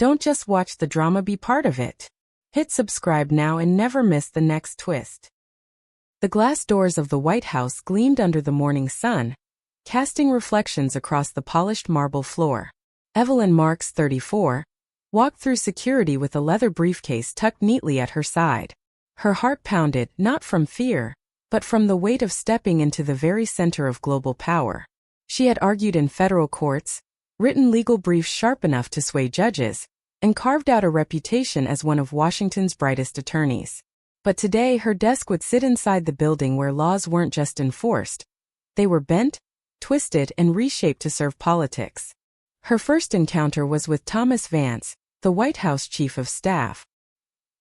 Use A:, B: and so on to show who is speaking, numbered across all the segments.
A: Don't just watch the drama, be part of it. Hit subscribe now and never miss the next twist. The glass doors of the White House gleamed under the morning sun, casting reflections across the polished marble floor. Evelyn Marks, 34, walked through security with a leather briefcase tucked neatly at her side. Her heart pounded, not from fear, but from the weight of stepping into the very center of global power. She had argued in federal courts, written legal briefs sharp enough to sway judges, and carved out a reputation as one of Washington's brightest attorneys. But today her desk would sit inside the building where laws weren't just enforced. They were bent, twisted, and reshaped to serve politics. Her first encounter was with Thomas Vance, the White House Chief of Staff.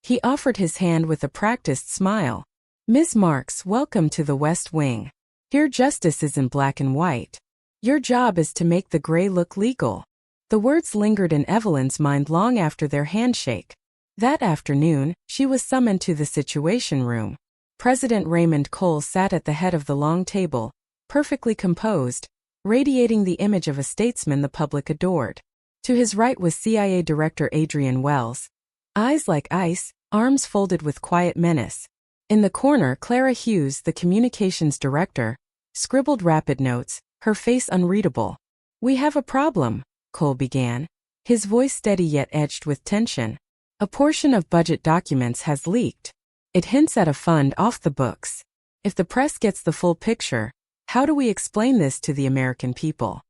A: He offered his hand with a practiced smile. "Ms. Marks, welcome to the West Wing. Here justice isn't black and white. Your job is to make the gray look legal." The words lingered in Evelyn's mind long after their handshake. That afternoon, she was summoned to the Situation Room. President Raymond Cole sat at the head of the long table, perfectly composed, radiating the image of a statesman the public adored. To his right was CIA Director Adrian Wells, eyes like ice, arms folded with quiet menace. In the corner, Clara Hughes, the communications director, scribbled rapid notes, her face unreadable. "We have a problem," Cole began, his voice steady yet edged with tension. "A portion of budget documents has leaked. It hints at a fund off the books. If the press gets the full picture, how do we explain this to the American people?"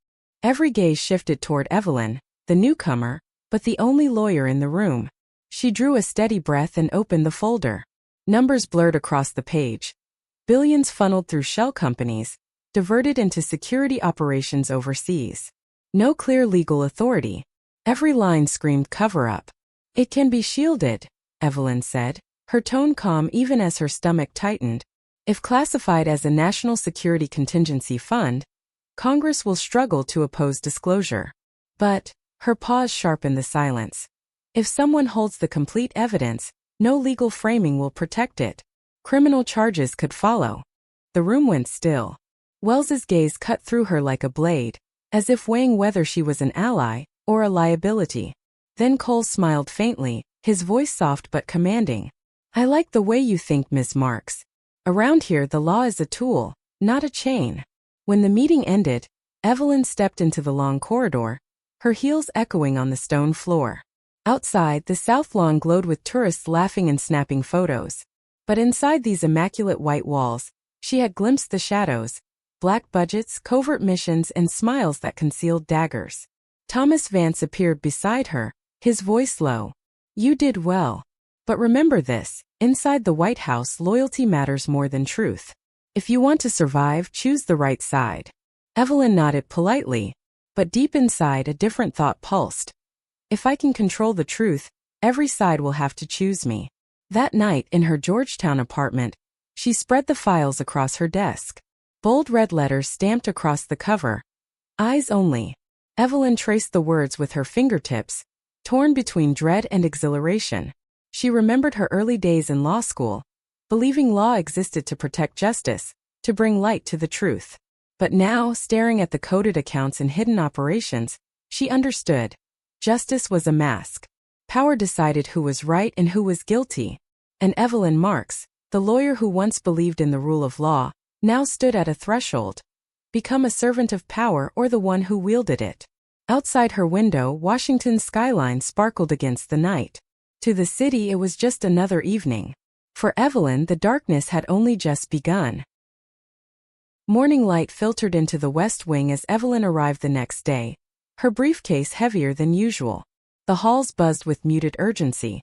A: Every gaze shifted toward Evelyn, the newcomer, but the only lawyer in the room. She drew a steady breath and opened the folder. Numbers blurred across the page. Billions funneled through shell companies, diverted into security operations overseas. No clear legal authority. Every line screamed cover-up. "It can be shielded," Evelyn said, her tone calm even as her stomach tightened. "If classified as a national security contingency fund, Congress will struggle to oppose disclosure." But her pause sharpened the silence. "If someone holds the complete evidence, no legal framing will protect it. Criminal charges could follow." The room went still. Wells's gaze cut through her like a blade, as if weighing whether she was an ally or a liability. Then Cole smiled faintly, his voice soft but commanding. "I like the way you think, Ms. Marks. Around here the law is a tool, not a chain." When the meeting ended, Evelyn stepped into the long corridor, her heels echoing on the stone floor. Outside, the south lawn glowed with tourists laughing and snapping photos. But inside these immaculate white walls, she had glimpsed the shadows, black budgets, covert missions, and smiles that concealed daggers. Thomas Vance appeared beside her, his voice low. "You did well. But remember this, inside the White House loyalty matters more than truth. If you want to survive, choose the right side." Evelyn nodded politely, but deep inside a different thought pulsed. "If I can control the truth, every side will have to choose me." That night, in her Georgetown apartment, she spread the files across her desk. Bold red letters stamped across the cover. "Eyes only." Evelyn traced the words with her fingertips, torn between dread and exhilaration. She remembered her early days in law school, believing law existed to protect justice, to bring light to the truth. But now, staring at the coded accounts and hidden operations, she understood. Justice was a mask. Power decided who was right and who was guilty. And Evelyn Marks, the lawyer who once believed in the rule of law, now stood at a threshold. Become a servant of power or the one who wielded it. Outside her window, Washington's skyline sparkled against the night. To the city it was just another evening. For Evelyn, the darkness had only just begun. Morning light filtered into the West Wing as Evelyn arrived the next day, her briefcase heavier than usual. The halls buzzed with muted urgency.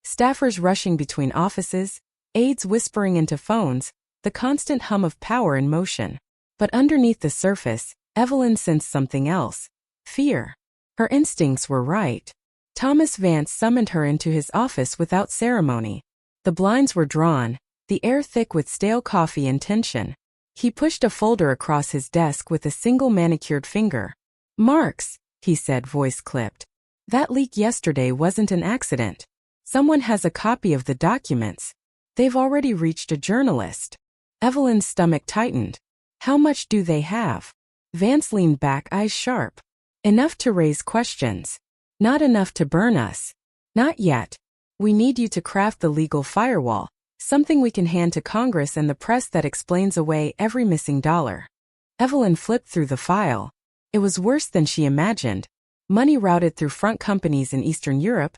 A: Staffers rushing between offices, aides whispering into phones, the constant hum of power in motion. But underneath the surface, Evelyn sensed something else. Fear. Her instincts were right. Thomas Vance summoned her into his office without ceremony. The blinds were drawn, the air thick with stale coffee and tension. He pushed a folder across his desk with a single manicured finger. "Marks," he said, voice clipped. "That leak yesterday wasn't an accident. Someone has a copy of the documents. They've already reached a journalist." Evelyn's stomach tightened. "How much do they have?" Vance leaned back, eyes sharp. "Enough to raise questions." Not enough to burn us. Not yet. We need you to craft the legal firewall, something we can hand to Congress and the press that explains away every missing dollar. Evelyn flipped through the file. It was worse than she imagined. Money routed through front companies in Eastern Europe,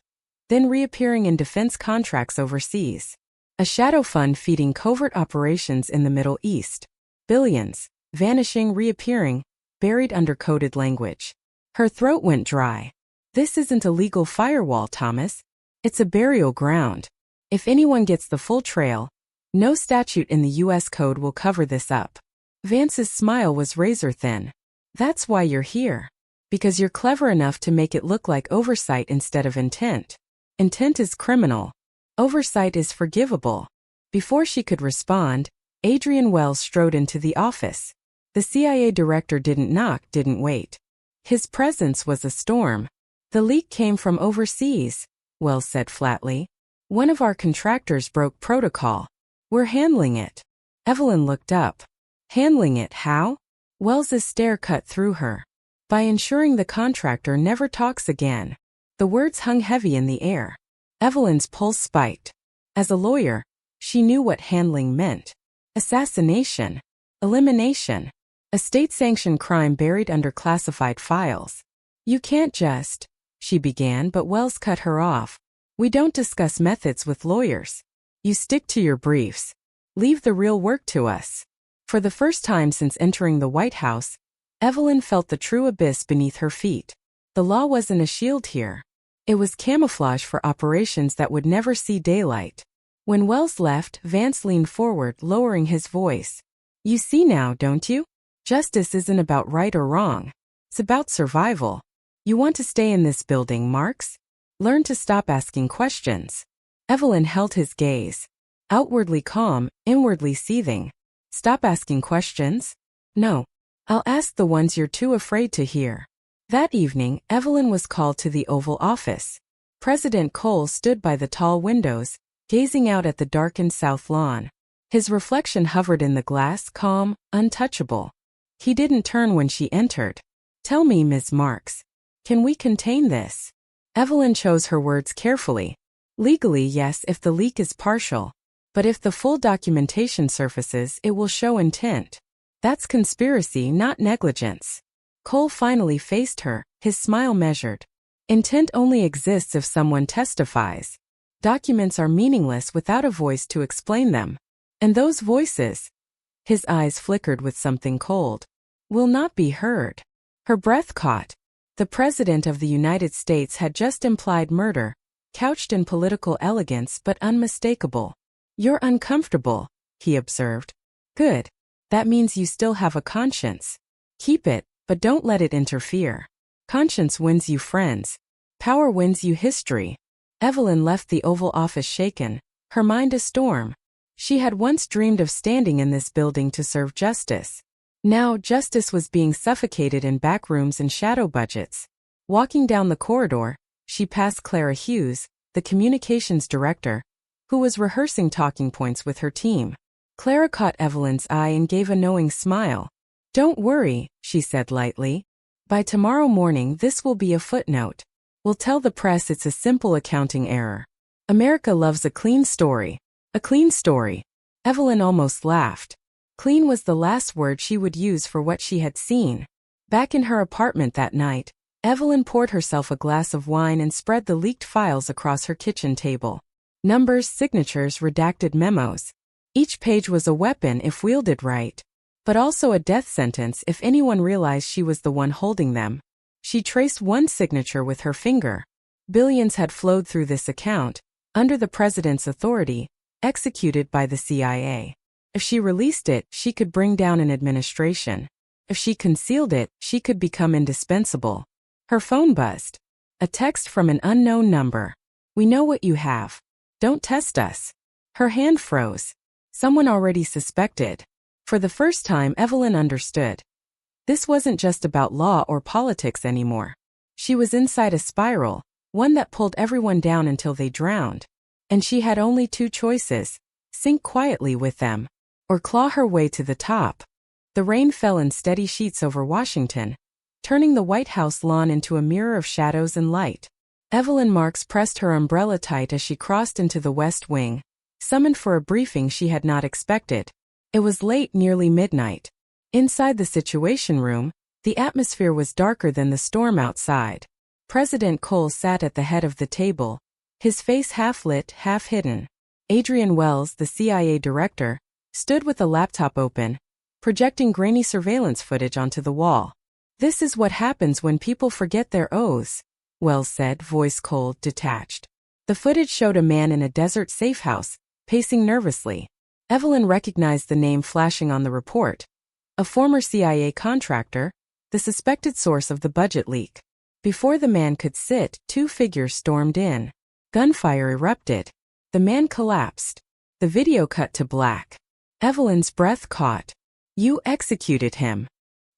A: then reappearing in defense contracts overseas. A shadow fund feeding covert operations in the Middle East. Billions, vanishing, reappearing, buried under coded language. Her throat went dry. This isn't a legal firewall, Thomas. It's a burial ground. If anyone gets the full trail, no statute in the U.S. Code will cover this up. Vance's smile was razor thin. That's why you're here. Because you're clever enough to make it look like oversight instead of intent. Intent is criminal. Oversight is forgivable. Before she could respond, Adrian Wells strode into the office. The CIA director didn't knock, didn't wait. His presence was a storm. The leak came from overseas, Wells said flatly. One of our contractors broke protocol. We're handling it. Evelyn looked up. Handling it, how? Wells's stare cut through her. By ensuring the contractor never talks again. The words hung heavy in the air. Evelyn's pulse spiked. As a lawyer, she knew what handling meant. Assassination. Elimination. A state-sanctioned crime buried under classified files. You can't just, she began, but Wells cut her off. We don't discuss methods with lawyers. You stick to your briefs. Leave the real work to us. For the first time since entering the White House, Evelyn felt the true abyss beneath her feet. The law wasn't a shield here. It was camouflage for operations that would never see daylight. When Wells left, Vance leaned forward, lowering his voice. You see now, don't you? Justice isn't about right or wrong. It's about survival. You want to stay in this building, Marks? Learn to stop asking questions. Evelyn held his gaze. Outwardly calm, inwardly seething. Stop asking questions? No. I'll ask the ones you're too afraid to hear. That evening, Evelyn was called to the Oval Office. President Cole stood by the tall windows, gazing out at the darkened south lawn. His reflection hovered in the glass, calm, untouchable. He didn't turn when she entered. Tell me, Ms. Marks, can we contain this? Evelyn chose her words carefully. Legally, yes, if the leak is partial. But if the full documentation surfaces, it will show intent. That's conspiracy, not negligence. Cole finally faced her, his smile measured. Intent only exists if someone testifies. Documents are meaningless without a voice to explain them. And those voices, his eyes flickered with something cold, will not be heard. Her breath caught. The President of the United States had just implied murder, couched in political elegance but unmistakable. You're uncomfortable, he observed. Good. That means you still have a conscience. Keep it, but don't let it interfere. Conscience wins you friends. Power wins you history. Evelyn left the Oval Office shaken, her mind a storm. She had once dreamed of standing in this building to serve justice. Now justice was being suffocated in back rooms and shadow budgets. Walking down the corridor, she passed Clara Hughes, the communications director, who was rehearsing talking points with her team. Clara caught Evelyn's eye and gave a knowing smile. Don't worry, she said lightly. By tomorrow morning this will be a footnote. We'll tell the press it's a simple accounting error. America loves a clean story. A clean story. Evelyn almost laughed. Clean was the last word she would use for what she had seen. Back in her apartment that night, Evelyn poured herself a glass of wine and spread the leaked files across her kitchen table. Numbers, signatures, redacted memos. Each page was a weapon if wielded right, but also a death sentence if anyone realized she was the one holding them. She traced one signature with her finger. Billions had flowed through this account, under the president's authority, executed by the CIA. If she released it, she could bring down an administration. If she concealed it, she could become indispensable. Her phone buzzed. A text from an unknown number. We know what you have. Don't test us. Her hand froze. Someone already suspected. For the first time, Evelyn understood. This wasn't just about law or politics anymore. She was inside a spiral, one that pulled everyone down until they drowned. And she had only two choices: sink quietly with them, or claw her way to the top. The rain fell in steady sheets over Washington, turning the White House lawn into a mirror of shadows and light. Evelyn Marks pressed her umbrella tight as she crossed into the West Wing, summoned for a briefing she had not expected. It was late, nearly midnight. Inside the Situation Room, the atmosphere was darker than the storm outside. President Cole sat at the head of the table, his face half lit, half hidden. Adrian Wells, the CIA director, stood with a laptop open, projecting grainy surveillance footage onto the wall. "This is what happens when people forget their oaths," Wells said, voice cold, detached. The footage showed a man in a desert safe house, pacing nervously. Evelyn recognized the name flashing on the report. A former CIA contractor, the suspected source of the budget leak. Before the man could sit, two figures stormed in. Gunfire erupted. The man collapsed. The video cut to black. Evelyn's breath caught. "You executed him."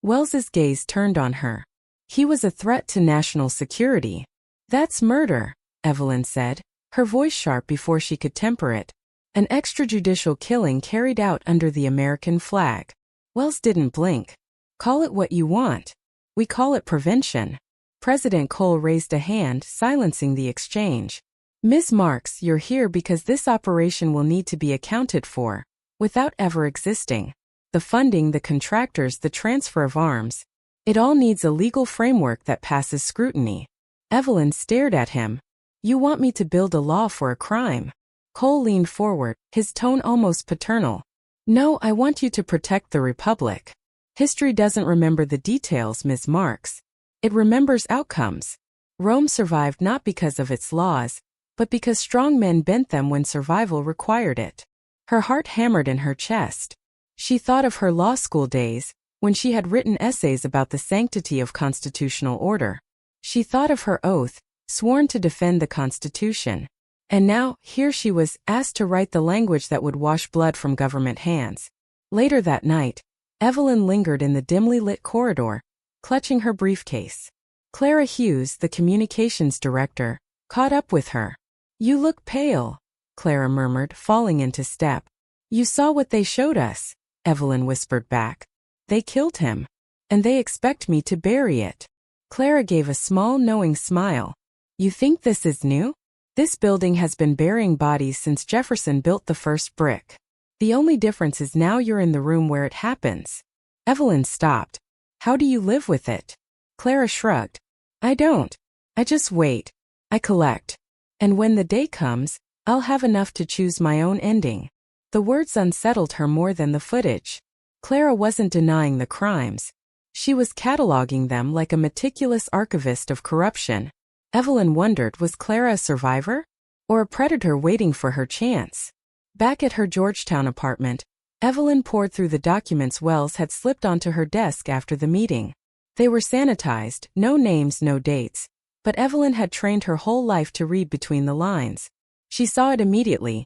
A: Wells's gaze turned on her. "He was a threat to national security." "That's murder," Evelyn said, her voice sharp before she could temper it. "An extrajudicial killing carried out under the American flag." Wells didn't blink. "Call it what you want. We call it prevention." President Cole raised a hand, silencing the exchange. "Ms. Marks, you're here because this operation will need to be accounted for, without ever existing. The funding, the contractors, the transfer of arms. It all needs a legal framework that passes scrutiny." Evelyn stared at him. "You want me to build a law for a crime?" Cole leaned forward, his tone almost paternal. "No, I want you to protect the Republic. History doesn't remember the details, Ms. Marks. It remembers outcomes. Rome survived not because of its laws, but because strong men bent them when survival required it." Her heart hammered in her chest. She thought of her law school days, when she had written essays about the sanctity of constitutional order. She thought of her oath, sworn to defend the Constitution. And now, here she was, asked to write the language that would wash blood from government hands. Later that night, Evelyn lingered in the dimly lit corridor, clutching her briefcase. Clara Hughes, the communications director, caught up with her. "You look pale," Clara murmured, falling into step. "You saw what they showed us," Evelyn whispered back. "They killed him. And they expect me to bury it." Clara gave a small, knowing smile. "You think this is new? This building has been burying bodies since Jefferson built the first brick. The only difference is now you're in the room where it happens." Evelyn stopped. "How do you live with it?" Clara shrugged. "I don't. I just wait. I collect. And when the day comes, I'll have enough to choose my own ending." The words unsettled her more than the footage. Clara wasn't denying the crimes. She was cataloging them like a meticulous archivist of corruption. Evelyn wondered, was Clara a survivor? Or a predator waiting for her chance? Back at her Georgetown apartment, Evelyn pored through the documents Wells had slipped onto her desk after the meeting. They were sanitized, no names, no dates, but Evelyn had trained her whole life to read between the lines. She saw it immediately.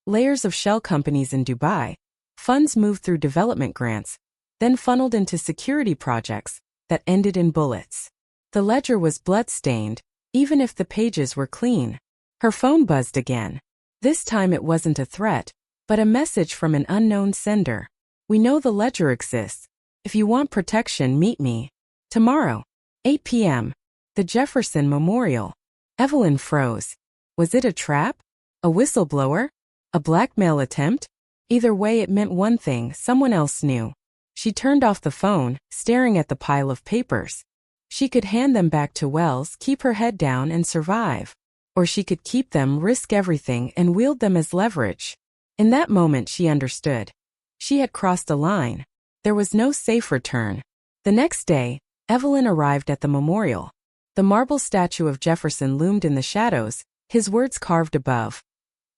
A: Layers of shell companies in Dubai, funds moved through development grants, then funneled into security projects that ended in bullets. The ledger was blood-stained, even if the pages were clean. Her phone buzzed again. This time it wasn't a threat, but a message from an unknown sender. "We know the ledger exists. If you want protection, meet me tomorrow, 8 p.m. The Jefferson Memorial." Evelyn froze. Was it a trap? A whistleblower? A blackmail attempt? Either way, it meant one thing: someone else knew. She turned off the phone, staring at the pile of papers. She could hand them back to Wells, keep her head down, and survive. Or she could keep them, risk everything, and wield them as leverage. In that moment, she understood. She had crossed a line. There was no safe return. The next day, Evelyn arrived at the memorial. The marble statue of Jefferson loomed in the shadows, his words carved above.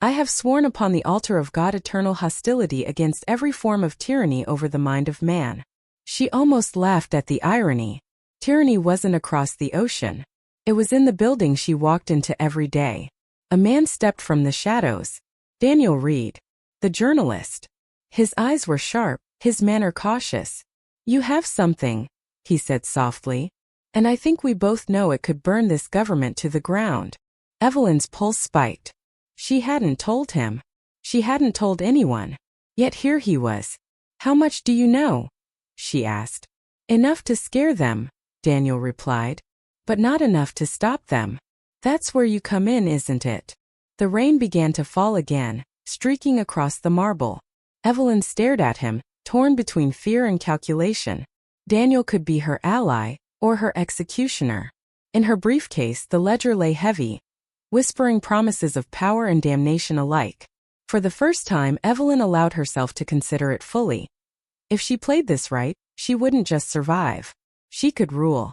A: "I have sworn upon the altar of God eternal hostility against every form of tyranny over the mind of man." She almost laughed at the irony. Tyranny wasn't across the ocean. It was in the building she walked into every day. A man stepped from the shadows. Daniel Reed, the journalist. His eyes were sharp, his manner cautious. "You have something," he said softly. "And I think we both know it could burn this government to the ground." Evelyn's pulse spiked. She hadn't told him. She hadn't told anyone. Yet here he was. "How much do you know?" she asked. "Enough to scare them," Daniel replied. But not enough to stop them. That's where you come in, isn't it? The rain began to fall again, streaking across the marble. Evelyn stared at him, torn between fear and calculation. Daniel could be her ally, or her executioner. In her briefcase, the ledger lay heavy, whispering promises of power and damnation alike. For the first time, Evelyn allowed herself to consider it fully. If she played this right, she wouldn't just survive. She could rule.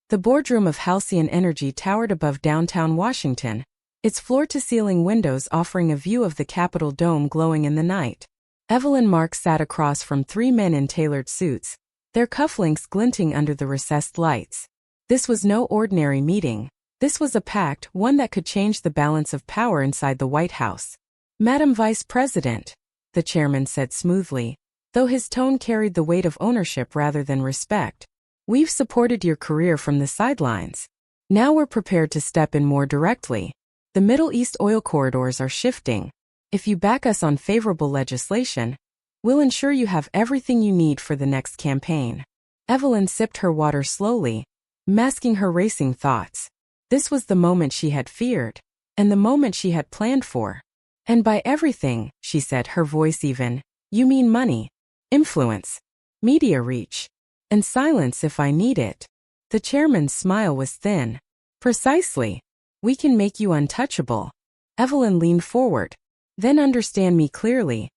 A: The boardroom of Halcyon Energy towered above downtown Washington, its floor-to-ceiling windows offering a view of the Capitol dome glowing in the night. Evelyn Marks sat across from three men in tailored suits, their cufflinks glinting under the recessed lights. This was no ordinary meeting. This was a pact, one that could change the balance of power inside the White House. "Madam Vice President," the chairman said smoothly, though his tone carried the weight of ownership rather than respect. "We've supported your career from the sidelines. Now we're prepared to step in more directly. The Middle East oil corridors are shifting. If you back us on favorable legislation, we'll ensure you have everything you need for the next campaign." Evelyn sipped her water slowly, masking her racing thoughts. This was the moment she had feared, and the moment she had planned for. "And by everything," she said, her voice even, "you mean money, influence, media reach, and silence if I need it." The chairman's smile was thin. "Precisely. We can make you untouchable." Evelyn leaned forward. "Then understand me clearly.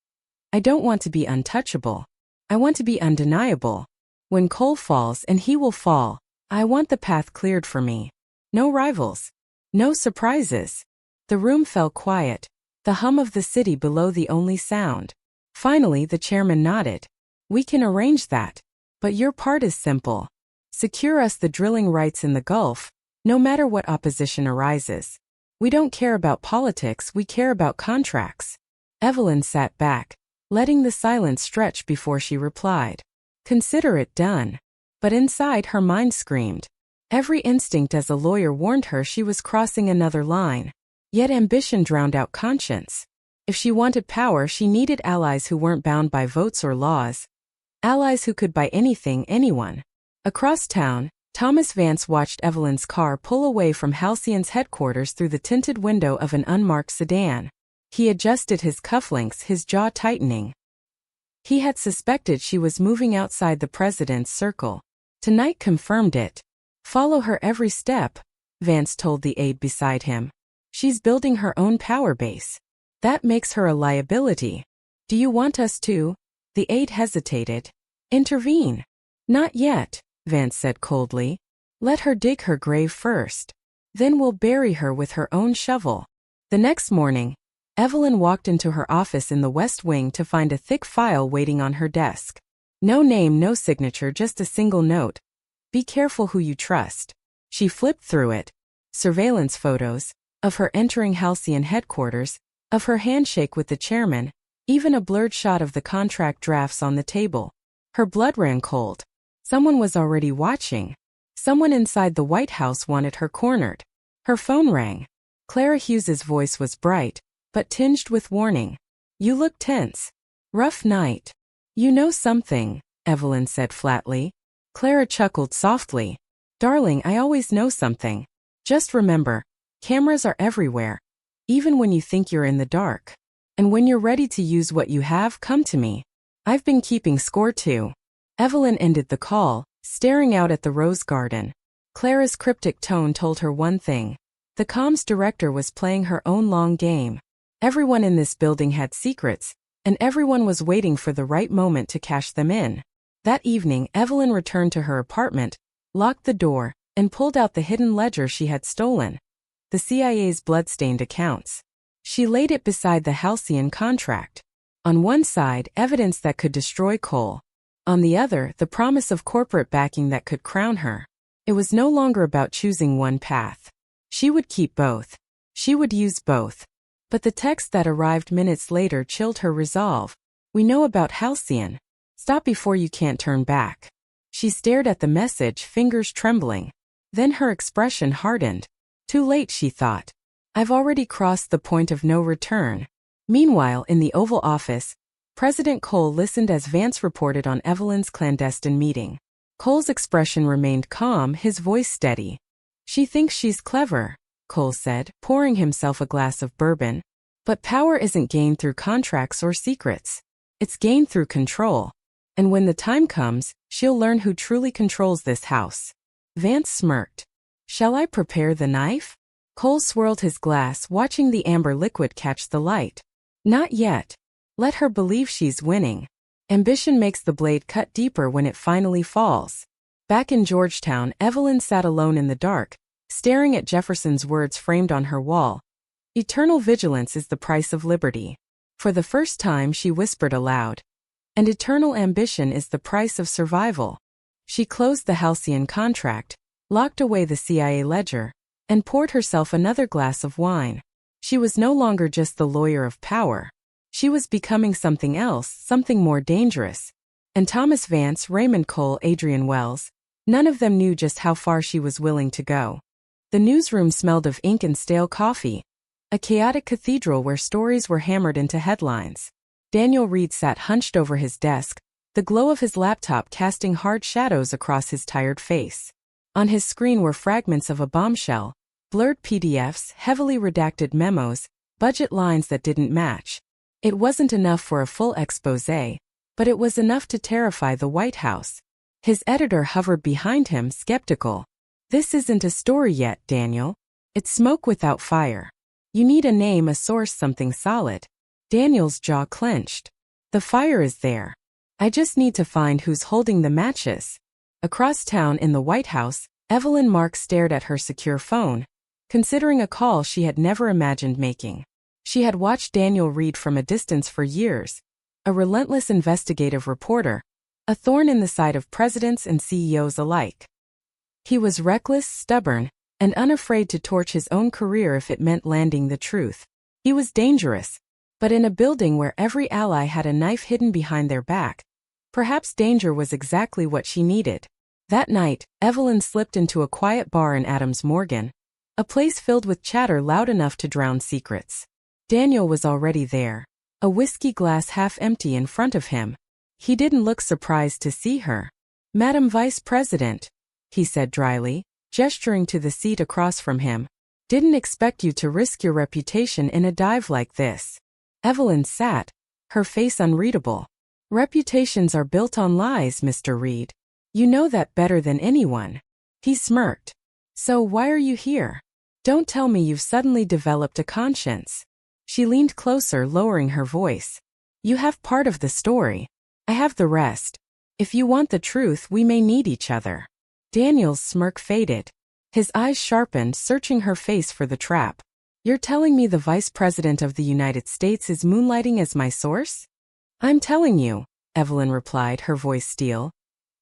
A: I don't want to be untouchable. I want to be undeniable. When Cole falls, and he will fall, I want the path cleared for me. No rivals. No surprises." The room fell quiet, the hum of the city below the only sound. Finally, the chairman nodded. "We can arrange that. But your part is simple. Secure us the drilling rights in the Gulf, no matter what opposition arises. We don't care about politics, we care about contracts." Evelyn sat back, letting the silence stretch before she replied. "Consider it done." But inside, her mind screamed. Every instinct as a lawyer warned her she was crossing another line. Yet ambition drowned out conscience. If she wanted power, she needed allies who weren't bound by votes or laws. Allies who could buy anything, anyone. Across town, Thomas Vance watched Evelyn's car pull away from Halcyon's headquarters through the tinted window of an unmarked sedan. He adjusted his cufflinks, his jaw tightening. He had suspected she was moving outside the president's circle. Tonight confirmed it. "Follow her every step," Vance told the aide beside him. "She's building her own power base. That makes her a liability. Do you want us to?" The aide hesitated. "Intervene." "Not yet," Vance said coldly. "Let her dig her grave first. Then we'll bury her with her own shovel." The next morning, Evelyn walked into her office in the West Wing to find a thick file waiting on her desk. No name, no signature, just a single note. "Be careful who you trust." She flipped through it. Surveillance photos, of her entering Halcyon headquarters, of her handshake with the chairman, even a blurred shot of the contract drafts on the table. Her blood ran cold. Someone was already watching. Someone inside the White House wanted her cornered. Her phone rang. Clara Hughes's voice was bright, but tinged with warning. "You look tense. Rough night." "You know something," Evelyn said flatly. Clara chuckled softly. "Darling, I always know something. Just remember, cameras are everywhere, even when you think you're in the dark. And when you're ready to use what you have, come to me. I've been keeping score too." Evelyn ended the call, staring out at the rose garden. Clara's cryptic tone told her one thing. The comms director was playing her own long game. Everyone in this building had secrets, and everyone was waiting for the right moment to cash them in. That evening, Evelyn returned to her apartment, locked the door, and pulled out the hidden ledger she had stolen. The CIA's blood-stained accounts. She laid it beside the Halcyon contract. On one side, evidence that could destroy Cole. On the other, the promise of corporate backing that could crown her. It was no longer about choosing one path. She would keep both. She would use both. But the text that arrived minutes later chilled her resolve. "We know about Halcyon. Stop before you can't turn back." She stared at the message, fingers trembling. Then her expression hardened. Too late, she thought. I've already crossed the point of no return. Meanwhile, in the Oval Office, President Cole listened as Vance reported on Evelyn's clandestine meeting. Cole's expression remained calm, his voice steady. She thinks she's clever, Cole said, pouring himself a glass of bourbon. But power isn't gained through contracts or secrets. It's gained through control. And when the time comes, she'll learn who truly controls this house. Vance smirked. Shall I prepare the knife? Cole swirled his glass, watching the amber liquid catch the light. Not yet. Let her believe she's winning. Ambition makes the blade cut deeper when it finally falls. Back in Georgetown, Evelyn sat alone in the dark, staring at Jefferson's words framed on her wall. Eternal vigilance is the price of liberty. For the first time she whispered aloud. And eternal ambition is the price of survival. She closed the halcyon contract, locked away the CIA ledger, and poured herself another glass of wine. She was no longer just the lawyer of power. She was becoming something else, something more dangerous. And Thomas Vance, Raymond Cole, Adrian Wells, none of them knew just how far she was willing to go. The newsroom smelled of ink and stale coffee. A chaotic cathedral where stories were hammered into headlines. Daniel Reed sat hunched over his desk, the glow of his laptop casting hard shadows across his tired face. On his screen were fragments of a bombshell, blurred PDFs, heavily redacted memos, budget lines that didn't match. It wasn't enough for a full exposé, but it was enough to terrify the White House. His editor hovered behind him, skeptical. This isn't a story yet, Daniel. It's smoke without fire. You need a name, a source, something solid. Daniel's jaw clenched. The fire is there. I just need to find who's holding the matches. Across town in the White House, Evelyn Marks stared at her secure phone, considering a call she had never imagined making. She had watched Daniel Reed from a distance for years, a relentless investigative reporter, a thorn in the side of presidents and CEOs alike. He was reckless, stubborn, and unafraid to torch his own career if it meant landing the truth. He was dangerous, but in a building where every ally had a knife hidden behind their back, perhaps danger was exactly what she needed. That night, Evelyn slipped into a quiet bar in Adams Morgan, a place filled with chatter loud enough to drown secrets. Daniel was already there, a whiskey glass half empty in front of him. He didn't look surprised to see her. "Madam Vice President," he said dryly, gesturing to the seat across from him. "Didn't expect you to risk your reputation in a dive like this." Evelyn sat, her face unreadable. "Reputations are built on lies, Mr. Reed. You know that better than anyone." He smirked. "So why are you here? Don't tell me you've suddenly developed a conscience." She leaned closer, lowering her voice. "You have part of the story. I have the rest. If you want the truth, we may need each other." Daniel's smirk faded. His eyes sharpened, searching her face for the trap. "You're telling me the Vice President of the United States is moonlighting as my source?" "I'm telling you," Evelyn replied, her voice steel,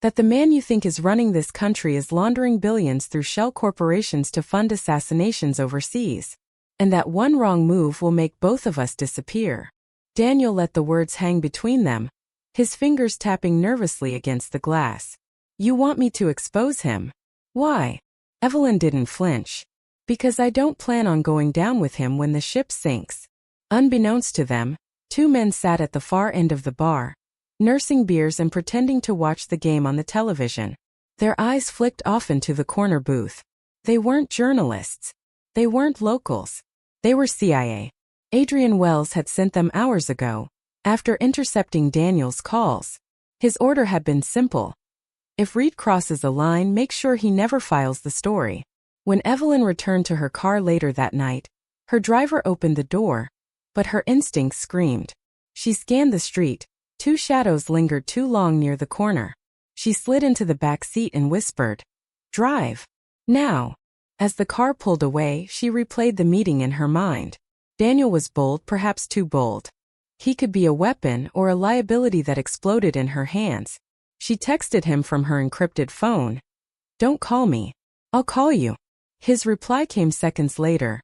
A: "that the man you think is running this country is laundering billions through shell corporations to fund assassinations overseas. And that one wrong move will make both of us disappear." Daniel let the words hang between them, his fingers tapping nervously against the glass. "You want me to expose him? Why?" Evelyn didn't flinch. "Because I don't plan on going down with him when the ship sinks." Unbeknownst to them, two men sat at the far end of the bar, nursing beers and pretending to watch the game on the television. Their eyes flicked often to the corner booth. They weren't journalists. They weren't locals. They were CIA. Adrian Wells had sent them hours ago, after intercepting Daniel's calls. His order had been simple. If Reed crosses a line, make sure he never files the story. When Evelyn returned to her car later that night, her driver opened the door, but her instincts screamed. She scanned the street. Two shadows lingered too long near the corner. She slid into the back seat and whispered, "Drive. Now." As the car pulled away, she replayed the meeting in her mind. Daniel was bold, perhaps too bold. He could be a weapon or a liability that exploded in her hands. She texted him from her encrypted phone. "Don't call me. I'll call you." His reply came seconds later.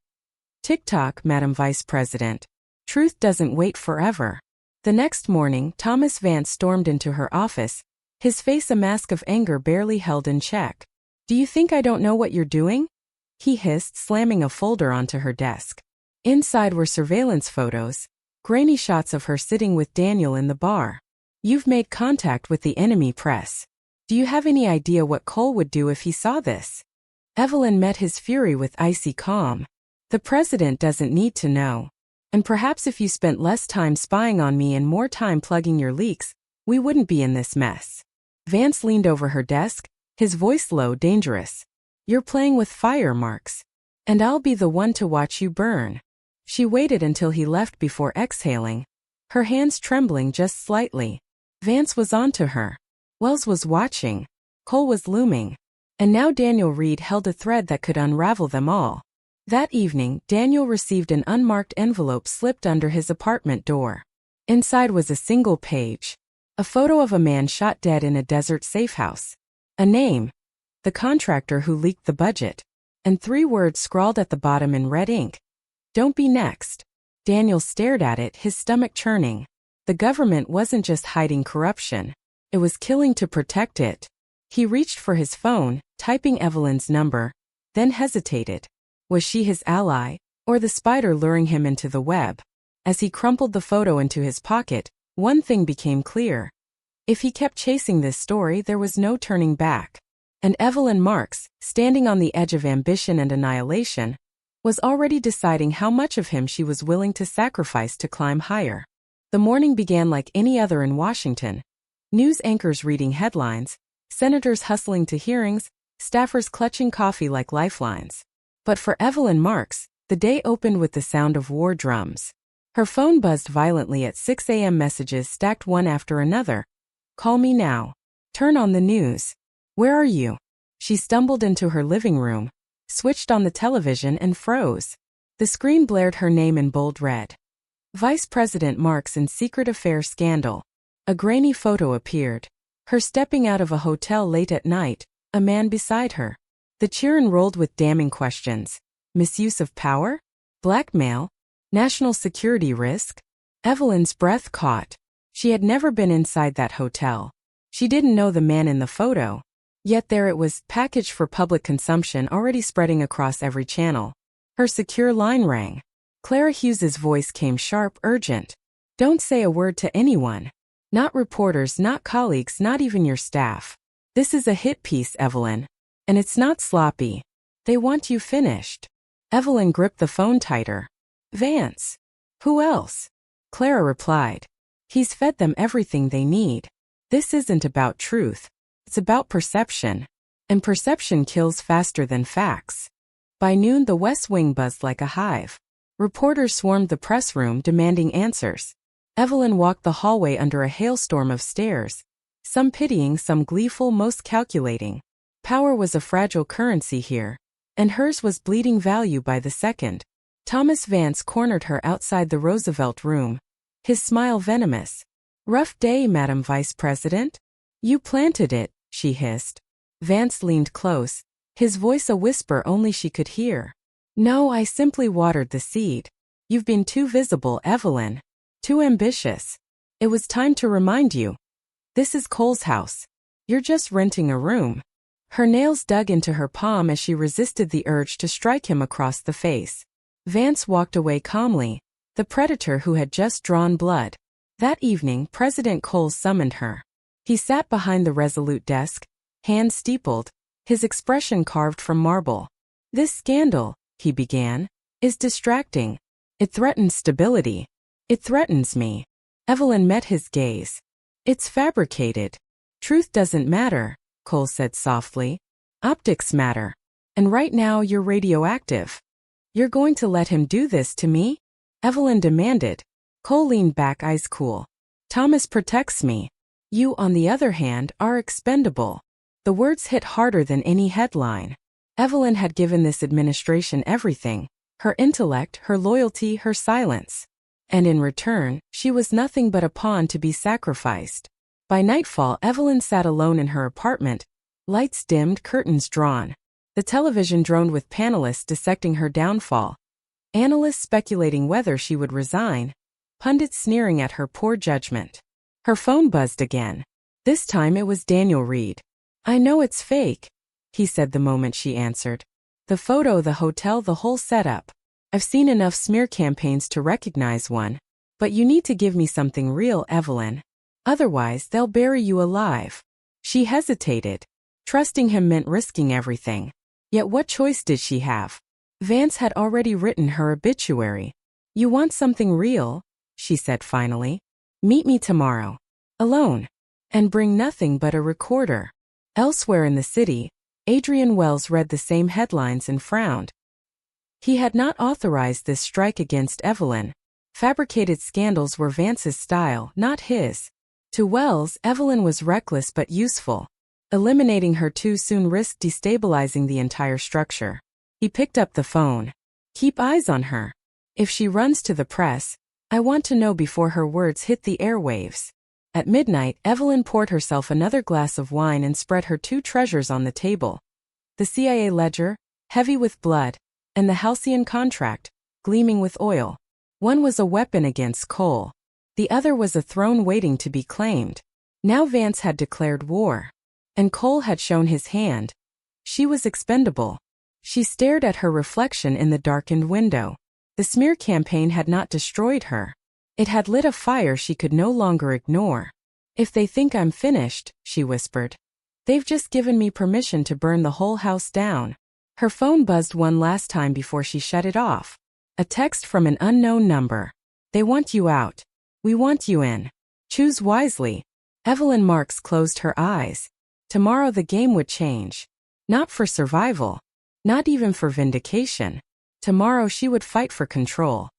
A: "Tick-tock, Madam Vice President. Truth doesn't wait forever." The next morning, Thomas Vance stormed into her office, his face a mask of anger barely held in check. "Do you think I don't know what you're doing?" he hissed, slamming a folder onto her desk. Inside were surveillance photos, grainy shots of her sitting with Daniel in the bar. "You've made contact with the enemy press." Do you have any idea what Cole would do if he saw this? Evelyn met his fury with icy calm. The president doesn't need to know. And perhaps if you spent less time spying on me and more time plugging your leaks, we wouldn't be in this mess. Vance leaned over her desk, his voice low, dangerous. You're playing with fire, Marks. And I'll be the one to watch you burn. She waited until he left before exhaling, her hands trembling just slightly. Vance was on to her. Wells was watching. Cole was looming. And now Daniel Reed held a thread that could unravel them all. That evening, Daniel received an unmarked envelope slipped under his apartment door. Inside was a single page. A photo of a man shot dead in a desert safe house. A name. The contractor who leaked the budget. And 3 words scrawled at the bottom in red ink. Don't be next. Daniel stared at it, his stomach churning. The government wasn't just hiding corruption. It was killing to protect it. He reached for his phone, typing Evelyn's number, then hesitated. Was she his ally, or the spider luring him into the web? As he crumpled the photo into his pocket, one thing became clear. If he kept chasing this story, there was no turning back. And Evelyn Marks, standing on the edge of ambition and annihilation, was already deciding how much of him she was willing to sacrifice to climb higher. The morning began like any other in Washington. News anchors reading headlines, senators hustling to hearings, staffers clutching coffee like lifelines. But for Evelyn Marks, the day opened with the sound of war drums. Her phone buzzed violently at 6 a.m. messages stacked one after another. Call me now. Turn on the news. Where are you? She stumbled into her living room, switched on the television and froze. The screen blared her name in bold red. Vice President Marks in Secret Affairs Scandal. A grainy photo appeared. Her stepping out of a hotel late at night, a man beside her. The cheer enrolled with damning questions. Misuse of power? Blackmail? National security risk? Evelyn's breath caught. She had never been inside that hotel. She didn't know the man in the photo. Yet there it was, packaged for public consumption, already spreading across every channel. Her secure line rang. Clara Hughes's voice came sharp, urgent. Don't say a word to anyone. Not reporters, not colleagues, not even your staff. This is a hit piece, Evelyn. And it's not sloppy. They want you finished. Evelyn gripped the phone tighter. Vance. Who else? Clara replied. He's fed them everything they need. This isn't about truth. It's about perception. And perception kills faster than facts. By noon, the West Wing buzzed like a hive. Reporters swarmed the press room demanding answers. Evelyn walked the hallway under a hailstorm of stares. Some pitying, some gleeful, most calculating. Power was a fragile currency here. And hers was bleeding value by the second. Thomas Vance cornered her outside the Roosevelt room. His smile venomous. Rough day, Madam Vice President? You planted it, she hissed. Vance leaned close, his voice a whisper only she could hear. No, I simply watered the seed. You've been too visible, Evelyn. Too ambitious. It was time to remind you. This is Cole's house. You're just renting a room. Her nails dug into her palm as she resisted the urge to strike him across the face. Vance walked away calmly, the predator who had just drawn blood. That evening, President Cole summoned her. He sat behind the resolute desk, hands steepled, his expression carved from marble. This scandal, he began, is distracting. It threatens stability. It threatens me. Evelyn met his gaze. It's fabricated. Truth doesn't matter, Cole said softly. Optics matter. And right now you're radioactive. You're going to let him do this to me? Evelyn demanded. Cole leaned back, eyes cool. Thomas protects me. You, on the other hand, are expendable. The words hit harder than any headline. Evelyn had given this administration everything. Her intellect, her loyalty, her silence. And in return, she was nothing but a pawn to be sacrificed. By nightfall, Evelyn sat alone in her apartment, lights dimmed, curtains drawn. The television droned with panelists dissecting her downfall. Analysts speculating whether she would resign. Pundits sneering at her poor judgment. Her phone buzzed again. This time it was Daniel Reed. I know it's fake, he said the moment she answered. The photo, the hotel, the whole setup. I've seen enough smear campaigns to recognize one. But you need to give me something real, Evelyn. Otherwise, they'll bury you alive. She hesitated. Trusting him meant risking everything. Yet what choice did she have? Vance had already written her obituary. "You want something real?" she said finally. "Meet me tomorrow. Alone. And bring nothing but a recorder." Elsewhere in the city, Adrian Wells read the same headlines and frowned. He had not authorized this strike against Evelyn. Fabricated scandals were Vance's style, not his. To Wells, Evelyn was reckless but useful. Eliminating her too soon risked destabilizing the entire structure. He picked up the phone. "Keep eyes on her. If she runs to the press, I want to know before her words hit the airwaves." At midnight, Evelyn poured herself another glass of wine and spread her two treasures on the table. The CIA ledger, heavy with blood, and the Halcyon contract, gleaming with oil. One was a weapon against Cole. The other was a throne waiting to be claimed. Now Vance had declared war. And Cole had shown his hand. She was expendable. She stared at her reflection in the darkened window. The smear campaign had not destroyed her. It had lit a fire she could no longer ignore. "If they think I'm finished," she whispered, "they've just given me permission to burn the whole house down." Her phone buzzed one last time before she shut it off. A text from an unknown number. "They want you out. We want you in. Choose wisely." Evelyn Marks closed her eyes. Tomorrow the game would change. Not for survival. Not even for vindication. Tomorrow she would fight for control.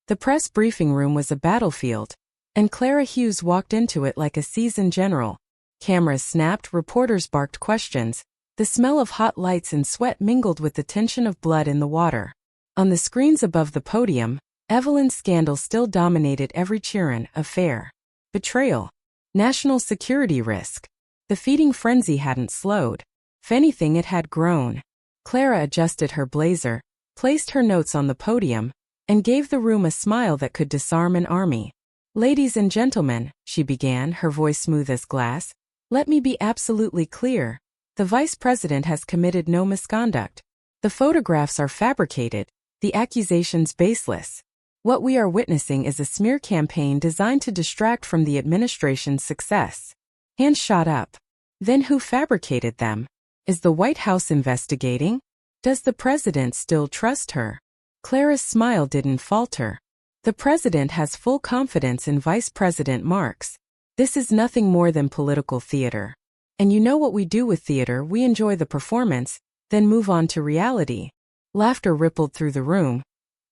A: The press briefing room was a battlefield, and Clara Hughes walked into it like a seasoned general. Cameras snapped, reporters barked questions. The smell of hot lights and sweat mingled with the tension of blood in the water. On the screens above the podium, Evelyn's scandal still dominated every Chiron affair. Betrayal. National security risk. The feeding frenzy hadn't slowed. If anything, it had grown. Clara adjusted her blazer, placed her notes on the podium, and gave the room a smile that could disarm an army. "Ladies and gentlemen," she began, her voice smooth as glass, "let me be absolutely clear. The Vice President has committed no misconduct. The photographs are fabricated, the accusations baseless. What we are witnessing is a smear campaign designed to distract from the administration's success." Hands shot up. "Then who fabricated them? Is the White House investigating? Does the president still trust her?" Clara's smile didn't falter. "The president has full confidence in Vice President Marks. This is nothing more than political theater. And you know what we do with theater, we enjoy the performance, then move on to reality." Laughter rippled through the room,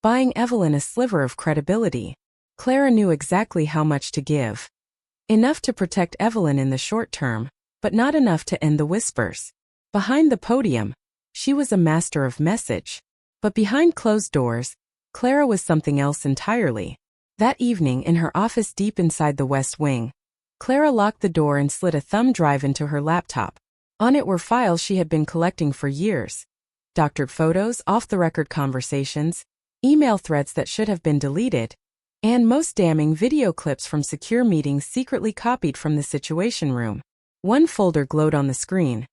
A: buying Evelyn a sliver of credibility. Clara knew exactly how much to give. Enough to protect Evelyn in the short term, but not enough to end the whispers. Behind the podium, she was a master of message. But behind closed doors, Clara was something else entirely. That evening in her office deep inside the West Wing, Clara locked the door and slid a thumb drive into her laptop. On it were files she had been collecting for years. Doctored photos, off-the-record conversations, email threads that should have been deleted, and most damning, video clips from secure meetings secretly copied from the Situation Room. One folder glowed on the screen.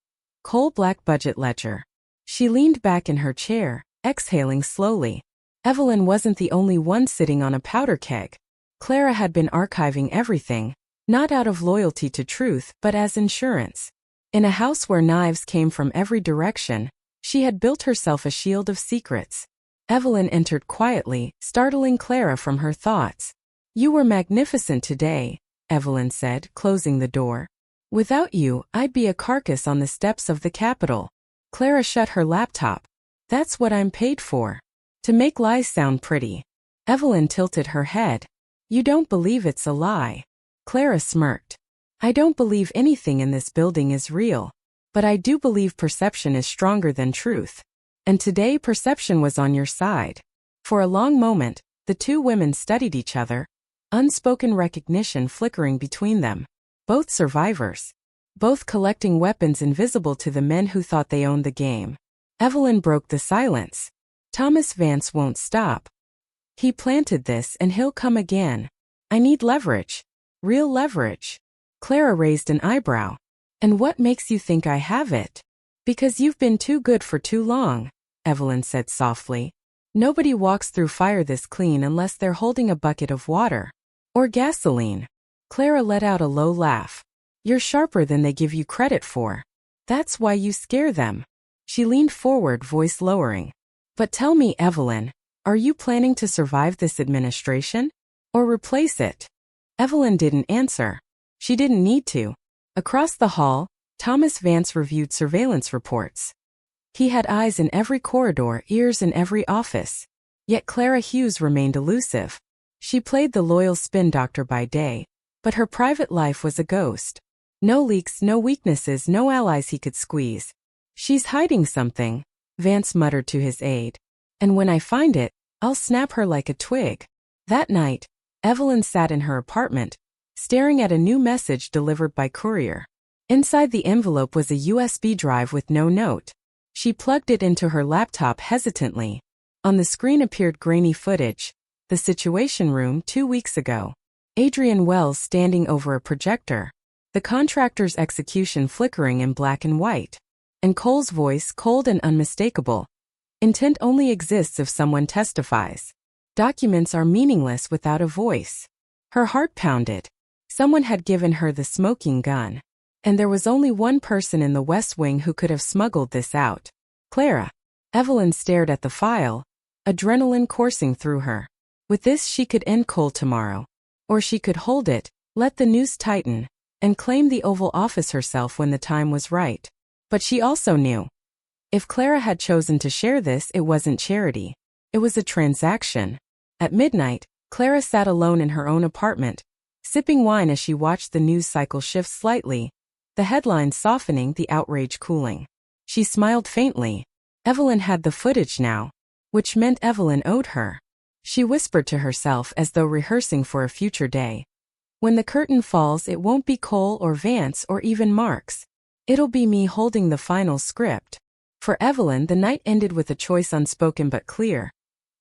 A: Coal black budget ledger. She leaned back in her chair, exhaling slowly. Evelyn wasn't the only one sitting on a powder keg. Clara had been archiving everything, not out of loyalty to truth, but as insurance. In a house where knives came from every direction, she had built herself a shield of secrets. Evelyn entered quietly, startling Clara from her thoughts. "You were magnificent today," Evelyn said, closing the door. "Without you, I'd be a carcass on the steps of the Capitol." Clara shut her laptop. "That's what I'm paid for. To make lies sound pretty." Evelyn tilted her head. "You don't believe it's a lie." Clara smirked. "I don't believe anything in this building is real. But I do believe perception is stronger than truth. And today perception was on your side." For a long moment, the two women studied each other, unspoken recognition flickering between them. Both survivors. Both collecting weapons invisible to the men who thought they owned the game. Evelyn broke the silence. "Thomas Vance won't stop. He planted this and he'll come again. I need leverage. Real leverage." Clara raised an eyebrow. "And what makes you think I have it?" "Because you've been too good for too long," Evelyn said softly. "Nobody walks through fire this clean unless they're holding a bucket of water. Or gasoline." Clara let out a low laugh. You're sharper than they give you credit for. That's why you scare them. She leaned forward, voice lowering. But tell me, Evelyn, are you planning to survive this administration? Or replace it? Evelyn didn't answer. She didn't need to. Across the hall, Thomas Vance reviewed surveillance reports. He had eyes in every corridor, ears in every office. Yet Clara Hughes remained elusive. She played the loyal spin doctor by day, but her private life was a ghost. No leaks, no weaknesses, no allies he could squeeze. She's hiding something, Vance muttered to his aide. And when I find it, I'll snap her like a twig. That night, Evelyn sat in her apartment, staring at a new message delivered by courier. Inside the envelope was a USB drive with no note. She plugged it into her laptop hesitantly. On the screen appeared grainy footage. The Situation Room 2 weeks ago. Adrian Wells standing over a projector. The contractor's execution flickering in black and white. And Cole's voice, cold and unmistakable. Intent only exists if someone testifies. Documents are meaningless without a voice. Her heart pounded. Someone had given her the smoking gun. And there was only one person in the West Wing who could have smuggled this out. Clara. Evelyn stared at the file, adrenaline coursing through her. With this she could end Cole tomorrow. Or she could hold it, let the noose tighten, and claim the Oval Office herself when the time was right. But she also knew. If Clara had chosen to share this, it wasn't charity. It was a transaction. At midnight, Clara sat alone in her own apartment, sipping wine as she watched the news cycle shift slightly, the headlines softening, the outrage cooling. She smiled faintly. Evelyn had the footage now, which meant Evelyn owed her. She whispered to herself as though rehearsing for a future day. When the curtain falls, it won't be Cole or Vance or even Marks. It'll be me holding the final script. For Evelyn, the night ended with a choice unspoken but clear.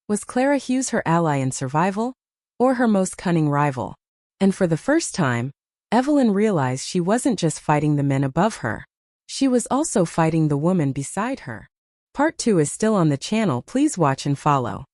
A: Was Clara Hughes her ally in survival, or her most cunning rival? And for the first time, Evelyn realized she wasn't just fighting the men above her. She was also fighting the woman beside her. Part 2 is still on the channel. Please watch and follow.